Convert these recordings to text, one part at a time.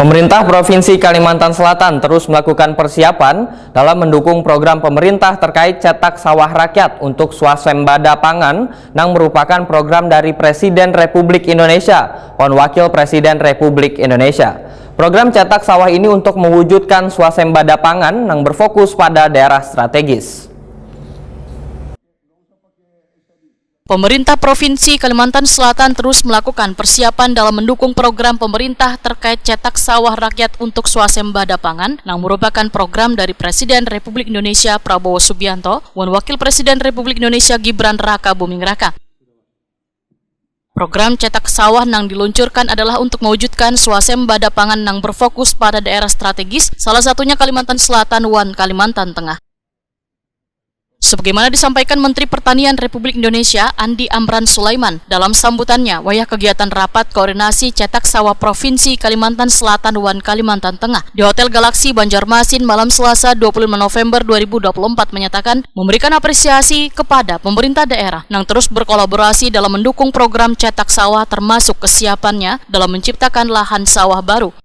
Pemerintah Provinsi Kalimantan Selatan terus melakukan persiapan dalam mendukung program pemerintah terkait cetak sawah rakyat untuk swasembada pangan yang merupakan program dari Presiden Republik Indonesia dan Wakil Presiden Republik Indonesia. Program cetak sawah ini untuk mewujudkan swasembada pangan yang berfokus pada daerah strategis. Pemerintah Provinsi Kalimantan Selatan terus melakukan persiapan dalam mendukung program pemerintah terkait cetak sawah rakyat untuk swasembada pangan yang merupakan program dari Presiden Republik Indonesia Prabowo Subianto dan Wakil Presiden Republik Indonesia Gibran Raka Buming Raka. Program cetak sawah yang diluncurkan adalah untuk mewujudkan swasembada pangan yang berfokus pada daerah strategis, salah satunya Kalimantan Selatan dan Kalimantan Tengah. Sebagaimana disampaikan Menteri Pertanian Republik Indonesia Andi Amran Sulaiman dalam sambutannya wayah kegiatan rapat koordinasi cetak sawah Provinsi Kalimantan Selatan dan Kalimantan Tengah di Hotel Galaksi Banjarmasin malam Selasa 25 November 2024 menyatakan memberikan apresiasi kepada pemerintah daerah yang terus berkolaborasi dalam mendukung program cetak sawah termasuk kesiapannya dalam menciptakan lahan sawah baru.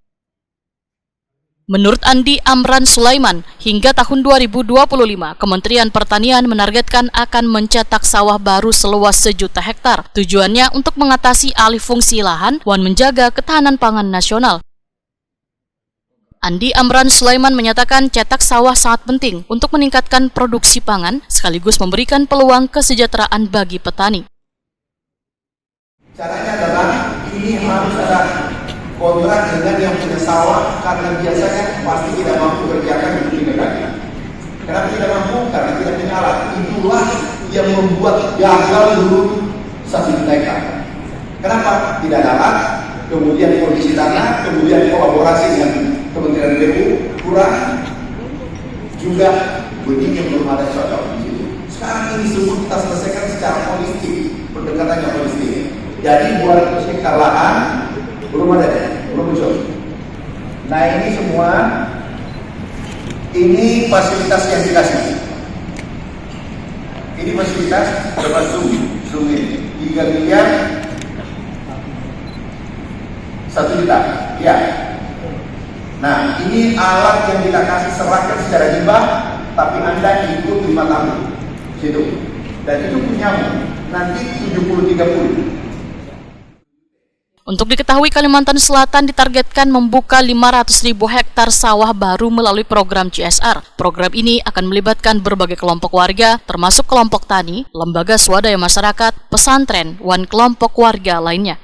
Menurut Andi Amran Sulaiman, hingga tahun 2025, Kementerian Pertanian menargetkan akan mencetak sawah baru seluas 1 juta hektar. Tujuannya untuk mengatasi alih fungsi lahan dan menjaga ketahanan pangan nasional. Andi Amran Sulaiman menyatakan cetak sawah sangat penting untuk meningkatkan produksi pangan sekaligus memberikan peluang kesejahteraan bagi petani. Caranya adalah ini harus ada kontrak dengan yang punya sawah, karena biasanya pasti tidak mampu kerjakan di negara. Kenapa tidak mampu? Karena tidak punya alat. Itulah yang membuat gagal dulu 1 juta hektar. Kenapa? Tidak ada alat, kemudian kondisi tanah, kemudian kolaborasi dengan Kementerian PU kurang, juga benih yang belum ada cocok di situ. Sekarang ini semua kita selesaikan secara holistik, pendekatannya holistik. Jadi buat hektar lahan belum ada, belum muncul. Nah ini semua, ini fasilitas yang dikasih. Ini fasilitas berapa zoom ini 3 miliar 1 juta, ya. Nah ini alat yang kita kasih serahkan secara hibah, tapi Anda ikut 5 tahun situ, dan itu punyamu nanti 70-30. Untuk diketahui, Kalimantan Selatan ditargetkan membuka 500.000 hektar sawah baru melalui program CSR. Program ini akan melibatkan berbagai kelompok warga, termasuk kelompok tani, lembaga swadaya masyarakat, pesantren, dan kelompok warga lainnya.